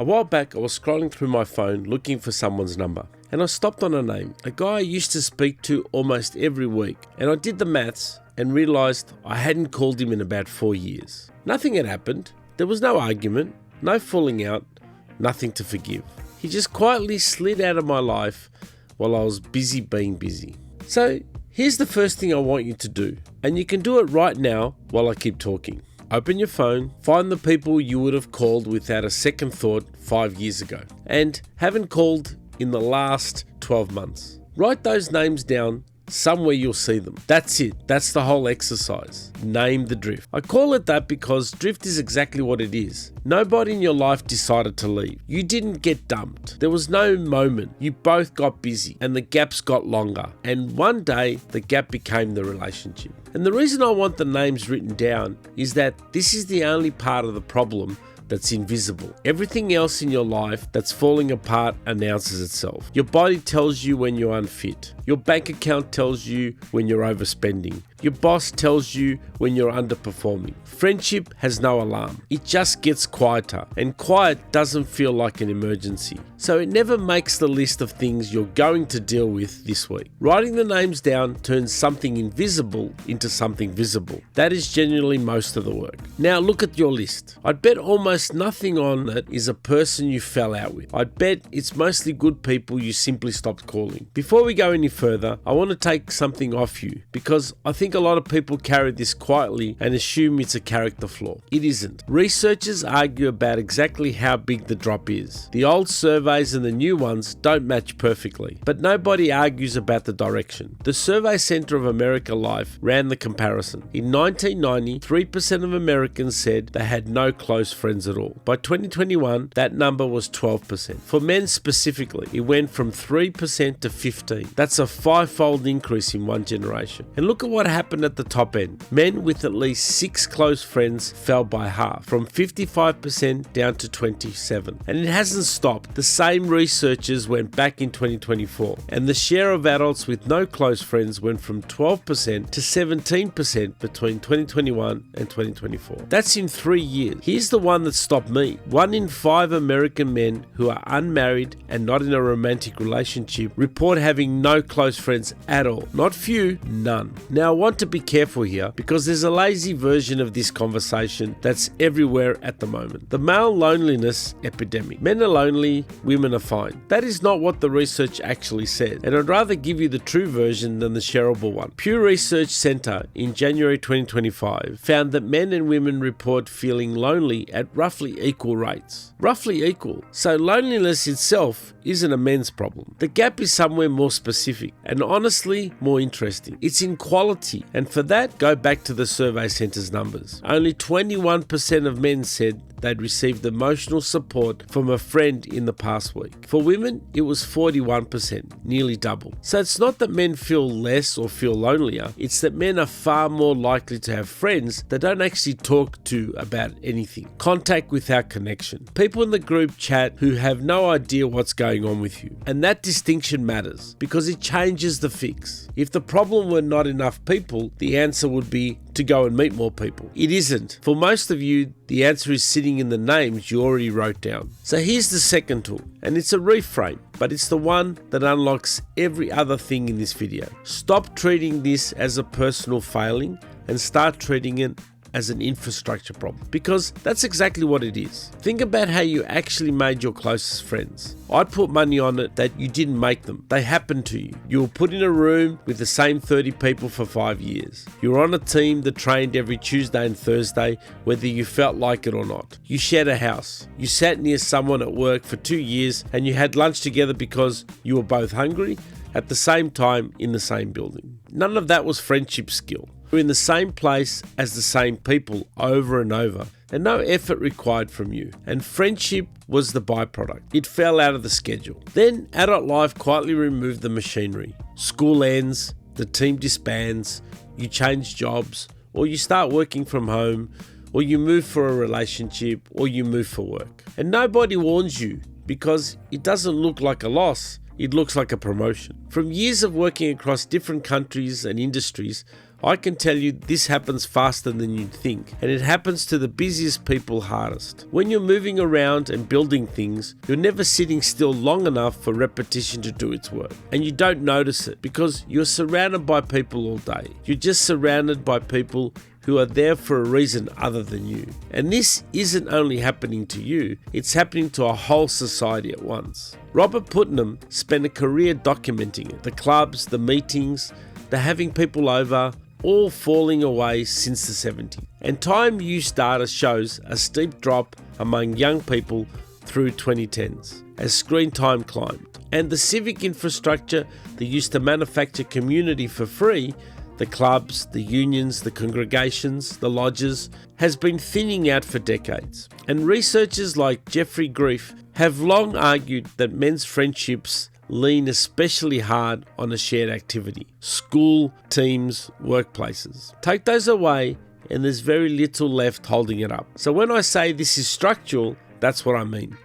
A while back I was scrolling through my phone looking for someone's number, and I stopped on a name, a guy I used to speak to almost every week, and I did the maths and realised I hadn't called him in about 4 years. Nothing had happened, there was no argument, no falling out, nothing to forgive. He just quietly slid out of my life while I was busy being busy. So here's the first thing I want you to do, and you can do it right now while I keep talking. Open your phone, find the people you would have called without a second thought 5 years ago and haven't called in the last 12 months. Write those names down. Somewhere you'll see them. That's it. That's the whole exercise. Name the drift. I call it that because drift is exactly what it is. Nobody in your life decided to leave. You didn't get dumped. There was no moment. You both got busy and the gaps got longer. And one day the gap became the relationship. And the reason I want the names written down is that this is the only part of the problem that's invisible. Everything else in your life that's falling apart announces itself. Your body tells you when you're unfit. Your bank account tells you when you're overspending. Your boss tells you when you're underperforming. Friendship has no alarm. It just gets quieter, and quiet doesn't feel like an emergency. So it never makes the list of things you're going to deal with this week. Writing the names down turns something invisible into something visible. That is generally most of the work. Now look at your list. I'd bet almost nothing on it is a person you fell out with. I'd bet it's mostly good people you simply stopped calling. Before we go any further, I want to take something off you because I think a lot of people carry this quietly and assume it's a character flaw. It isn't. Researchers argue about exactly how big the drop is. The old surveys and the new ones don't match perfectly, but nobody argues about the direction. The Survey Center of America Life ran the comparison. In 1990, 3% of Americans said they had no close friends at all. By 2021, that number was 12%. For men specifically, it went from 3% to 15%. That's a 5-fold increase in one generation. And look at what happened at the top end. Men with at least 6 close friends fell by half, from 55% down to 27%. And it hasn't stopped. The same researchers went back in 2024, and the share of adults with no close friends went from 12% to 17% between 2021 and 2024. That's in 3 years. Here's the one that stopped me. 1 in 5 American men who are unmarried and not in a romantic relationship report having no close friends at all. Not few, none. Now I want to be careful here because there's a lazy version of this conversation that's everywhere at the moment. The male loneliness epidemic. Men are lonely, women are fine. That is not what the research actually said, and I'd rather give you the true version than the shareable one. Pew Research Center in January 2025 found that men and women report feeling lonely at roughly equal rates. Roughly equal. So loneliness itself isn't a men's problem. The gap is somewhere more specific and honestly more interesting. It's in quality, and for that, go back to the Survey Center's numbers. Only 21% of men said they'd received emotional support from a friend in the past week. For women, it was 41%, nearly double. So it's not that men feel less or feel lonelier, it's that men are far more likely to have friends they don't actually talk to about anything. Contact without connection. People in the group chat who have no idea what's going on with you. And that distinction matters because it changes the fix. If the problem were not enough people, the answer would be to go and meet more people. It isn't. For most of you, the answer is sitting in the names you already wrote down. So here's the second tool, and it's a reframe, but it's the one that unlocks every other thing in this video. Stop treating this as a personal failing and start treating it as an infrastructure problem, because that's exactly what it is. Think about how you actually made your closest friends. I'd put money on it that you didn't make them. They happened to you. You were put in a room with the same 30 people for 5 years. You were on a team that trained every Tuesday and Thursday, whether you felt like it or not. You shared a house. You sat near someone at work for 2 years and you had lunch together because you were both hungry at the same time in the same building. None of that was friendship skill. You're in the same place as the same people over and over, and no effort required from you. And friendship was the byproduct. It fell out of the schedule. Then adult life quietly removed the machinery. School ends, the team disbands, you change jobs, or you start working from home, or you move for a relationship, or you move for work. And nobody warns you because it doesn't look like a loss. It looks like a promotion. From years of working across different countries and industries, I can tell you this happens faster than you'd think, and it happens to the busiest people hardest. When you're moving around and building things, you're never sitting still long enough for repetition to do its work. And you don't notice it because you're surrounded by people all day. You're just surrounded by people who are there for a reason other than you. And this isn't only happening to you, it's happening to a whole society at once. Robert Putnam spent a career documenting it. The clubs, the meetings, the having people over, all falling away since the 70s. And time use data shows a steep drop among young people through 2010s as screen time climbed. And the civic infrastructure that used to manufacture community for free, the clubs, the unions, the congregations, the lodges, has been thinning out for decades. And researchers like Jeffrey Grief have long argued that men's friendships lean especially hard on a shared activity: school, teams, workplaces. Take those away and there's very little left holding it up. So when I say this is structural, that's what I mean.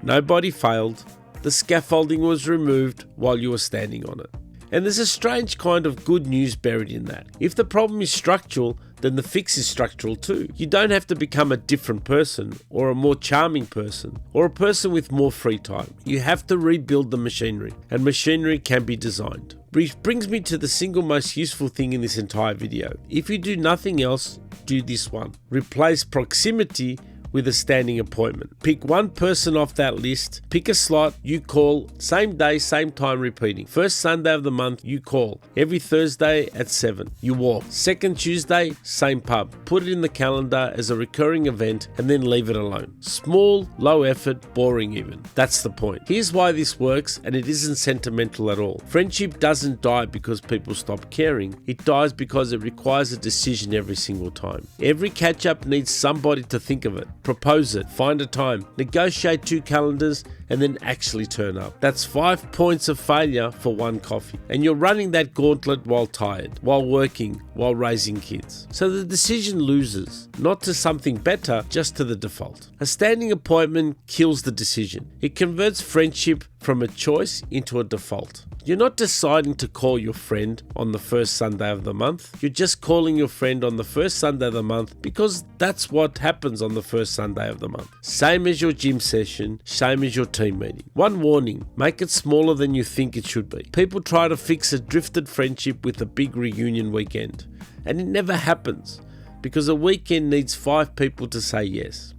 Nobody failed. The scaffolding was removed while you were standing on it. And there's a strange kind of good news buried in that. If the problem is structural, then the fix is structural too. You don't have to become a different person, or a more charming person, or a person with more free time. You have to rebuild the machinery, and machinery can be designed. Which brings me to the single most useful thing in this entire video. If you do nothing else, do this one. Replace proximity with a standing appointment. Pick one person off that list, pick a slot, you call, same day, same time repeating. First Sunday of the month, you call. Every Thursday at 7, you walk. Second Tuesday, same pub. Put it in the calendar as a recurring event and then leave it alone. Small, low effort, boring even. That's the point. Here's why this works, and it isn't sentimental at all. Friendship doesn't die because people stop caring. It dies because it requires a decision every single time. Every catch up needs somebody to think of it. Propose it, find a time, negotiate 2 calendars, and then actually turn up. That's 5 points of failure for 1 coffee. And you're running that gauntlet while tired, while working, while raising kids. So the decision loses, not to something better, just to the default. A standing appointment kills the decision. It converts friendship from a choice into a default. You're not deciding to call your friend on the first Sunday of the month. You're just calling your friend on the first Sunday of the month because that's what happens on the first Sunday of the month. Same as your gym session, same as your team meeting. One warning, make it smaller than you think it should be. People try to fix a drifted friendship with a big reunion weekend, and it never happens because a weekend needs 5 people to say yes.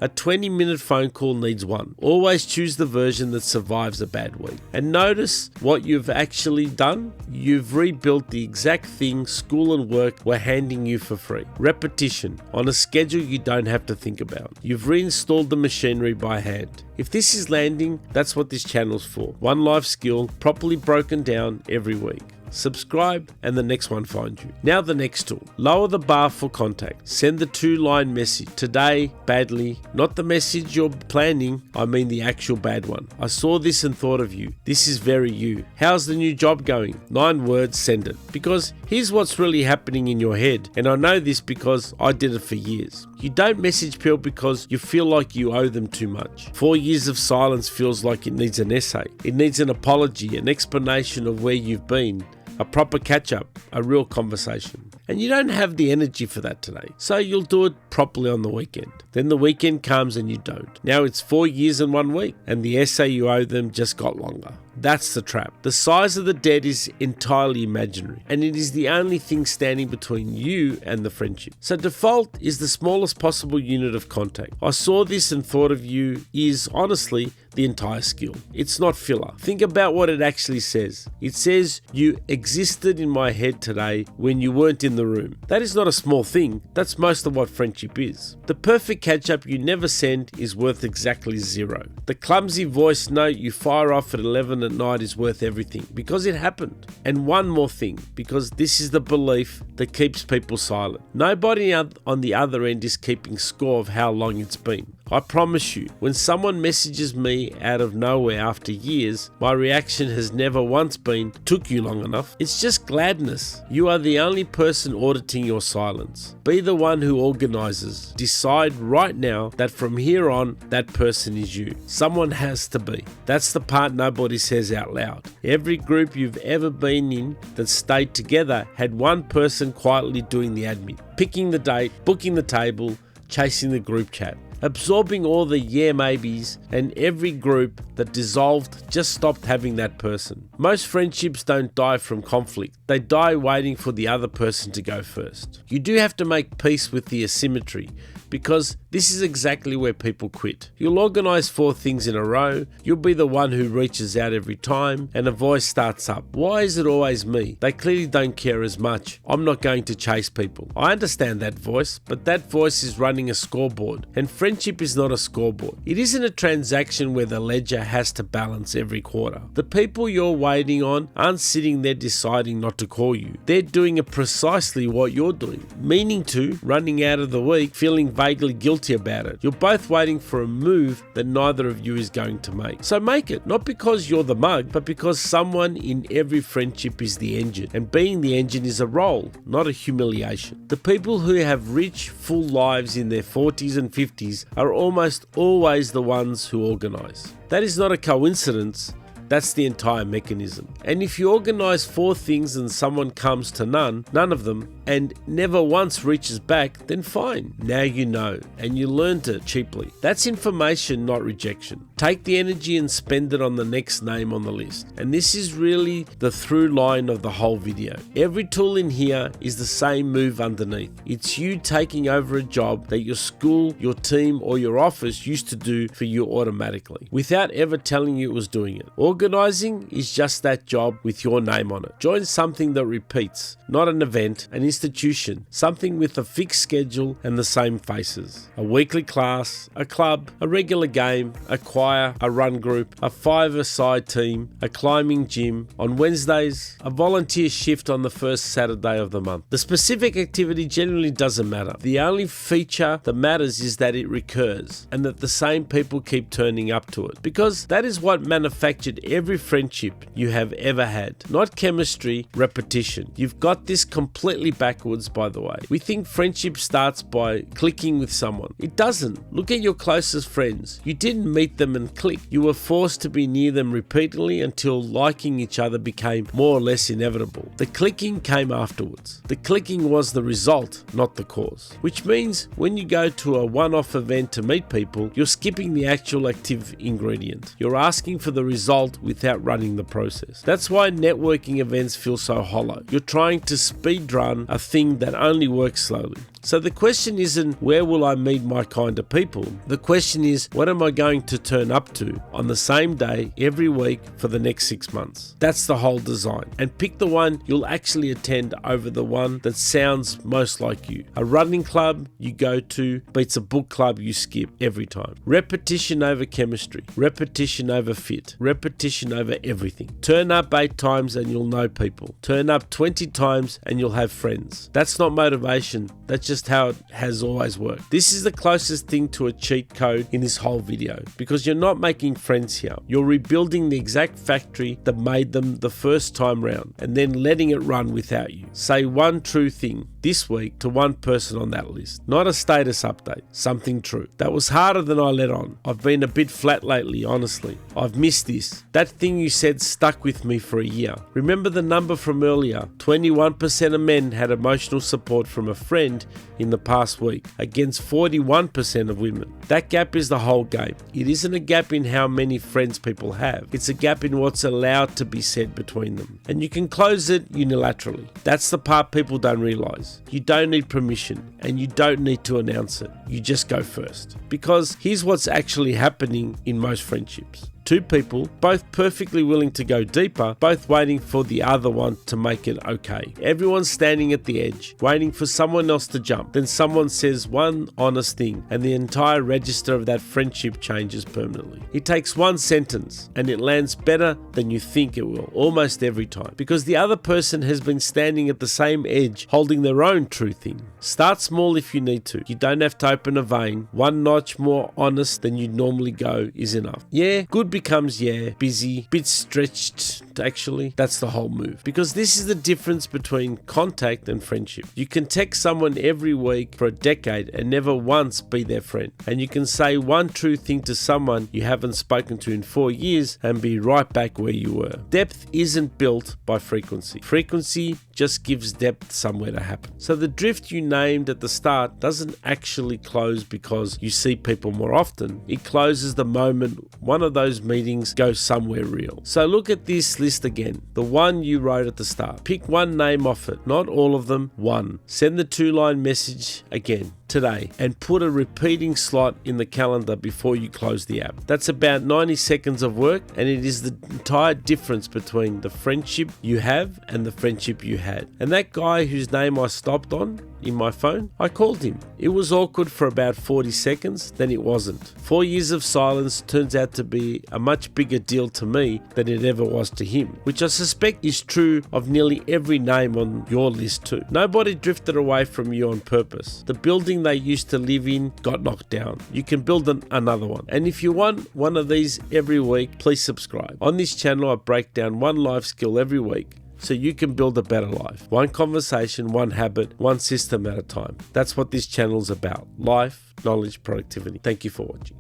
A 20-minute phone call needs 1. Always choose the version that survives a bad week. And notice what you've actually done. You've rebuilt the exact thing school and work were handing you for free. Repetition on a schedule you don't have to think about. You've reinstalled the machinery by hand. If this is landing, that's what this channel's for. One life skill, properly broken down every week. Subscribe and the next one finds you. Now the next tool. Lower the bar for contact. Send the 2-line message. Today, badly. Not the message you're planning, I mean the actual bad one. I saw this and thought of you. This is very you. How's the new job going? 9 words, send it. Because here's what's really happening in your head. And I know this because I did it for years. You don't message people because you feel like you owe them too much. 4 years of silence feels like it needs an essay. It needs an apology, an explanation of where you've been. A proper catch-up, a real conversation. And you don't have the energy for that today. So you'll do it properly on the weekend. Then the weekend comes and you don't. Now it's 4 years and 1 week, and the essay you owe them just got longer. That's the trap. The size of the debt is entirely imaginary, and it is the only thing standing between you and the friendship. So default is the smallest possible unit of contact. I saw this and thought of you is honestly the entire skill. It's not filler. Think about what it actually says. It says you existed in my head today when you weren't in the room. That is not a small thing. That's most of what friendship is. The perfect catch-up you never send is worth exactly 0. The clumsy voice note you fire off at 11 at night is worth everything because it happened. And one more thing, because this is the belief that keeps people silent. Nobody on the other end is keeping score of how long it's been. I promise you, when someone messages me out of nowhere after years, my reaction has never once been, "Took you long enough." It's just gladness. You are the only person auditing your silence. Be the one who organises. Decide right now that from here on, that person is you. Someone has to be. That's the part nobody says out loud. Every group you've ever been in that stayed together had one person quietly doing the admin, picking the date, booking the table, chasing the group chat, absorbing all the yeah maybes, and every group that dissolved just stopped having that person. Most friendships don't die from conflict. They die waiting for the other person to go first. You do have to make peace with the asymmetry, because this is exactly where people quit. You'll organise 4 things in a row, you'll be the one who reaches out every time, and a voice starts up. Why is it always me? They clearly don't care as much. I'm not going to chase people. I understand that voice, but that voice is running a scoreboard, and friendship is not a scoreboard. It isn't a transaction where the ledger has to balance every quarter. The people you're waiting on aren't sitting there deciding not to call you. They're doing precisely what you're doing, meaning to, running out of the week, feeling vaguely guilty about it. You're both waiting for a move that neither of you is going to make. So make it, not because you're the mug, but because someone in every friendship is the engine, and being the engine is a role, not a humiliation. The people who have rich, full lives in their 40s and 50s are almost always the ones who organise. That is not a coincidence. That's the entire mechanism. And if you organise 4 things and someone comes to none of them, and never once reaches back, then fine. Now you know, and you learned it cheaply. That's information, not rejection. Take the energy and spend it on the next name on the list. And this is really the through line of the whole video. Every tool in here is the same move underneath. It's you taking over a job that your school, your team, or your office used to do for you automatically, without ever telling you it was doing it. Organising is just that job with your name on it. Join something that repeats, not an event, an institution, something with a fixed schedule and the same faces. A weekly class, a club, a regular game, a choir, a run group, a 5-a-side team, a climbing gym. On Wednesdays, a volunteer shift on the first Saturday of the month. The specific activity generally doesn't matter. The only feature that matters is that it recurs and that the same people keep turning up to it, because that is what manufactured every friendship you have ever had. Not chemistry, repetition. You've got this completely backwards, by the way. We think friendship starts by clicking with someone. It doesn't. Look at your closest friends. You didn't meet them and click. You were forced to be near them repeatedly until liking each other became more or less inevitable. The clicking came afterwards. The clicking was the result, not the cause. Which means when you go to a one-off event to meet people, you're skipping the actual active ingredient. You're asking for the result without running the process. That's why networking events feel so hollow. You're trying to speed run a thing that only works slowly. So the question isn't, where will I meet my kind of people? The question is, what am I going to turn up to on the same day every week for the next 6 months? That's the whole design. And pick the one you'll actually attend over the one that sounds most like you. A running club you go to beats a book club you skip every time. Repetition over chemistry. Repetition over fit. Repetition over everything. Turn up 8 times and you'll know people. Turn up 20 times and you'll have friends. That's not motivation. That's just how it has always worked. This is the closest thing to a cheat code in this whole video, because you're not making friends here. You're rebuilding the exact factory that made them the first time round and then letting it run without you. Say one true thing this week to one person on that list. Not a status update, something true. That was harder than I let on. I've been a bit flat lately, honestly. I've missed this. That thing you said stuck with me for a year. Remember the number from earlier? 21% of men had emotional support from a friend in the past week, against 41% of women. That gap is the whole game. It isn't a gap in how many friends people have. It's a gap in what's allowed to be said between them. And you can close it unilaterally. That's the part people don't realize. You don't need permission, and you don't need to announce it. You just go first. Because here's what's actually happening in most friendships. Two people, both perfectly willing to go deeper, both waiting for the other one to make it okay. Everyone's standing at the edge, waiting for someone else to jump. Then someone says one honest thing, and the entire register of that friendship changes permanently. It takes one sentence, and it lands better than you think it will, almost every time, because the other person has been standing at the same edge, holding their own true thing. Start small if you need to. You don't have to open a vein. One notch more honest than you'd normally go is enough. Yeah, good becomes yeah, busy, bit stretched actually. That's the whole move. Because this is the difference between contact and friendship. You can text someone every week for a decade and never once be their friend. And you can say one true thing to someone you haven't spoken to in 4 years and be right back where you were. Depth isn't built by frequency. Frequency just gives depth somewhere to happen. So the drift you named at the start doesn't actually close because you see people more often. It closes the moment one of those meetings goes somewhere real. So look at this list again, the one you wrote at the start. Pick one name off it, not all of them, one. Send the 2-line message again today and put a repeating slot in the calendar before you close the app. That's about 90 seconds of work, and it is the entire difference between the friendship you have and the friendship you had. And that guy whose name I stopped on in my phone, I called him. It was awkward for about 40 seconds, then it wasn't. 4 years of silence turns out to be a much bigger deal to me than it ever was to him, which I suspect is true of nearly every name on your list too. Nobody drifted away from you on purpose. The building they used to live in got knocked down. You can build another one. And if you want one of these every week, please subscribe. On this channel, I break down one life skill every week so you can build a better life. One conversation, one habit, one system at a time. That's what this channel is about. Life, knowledge, productivity. Thank you for watching.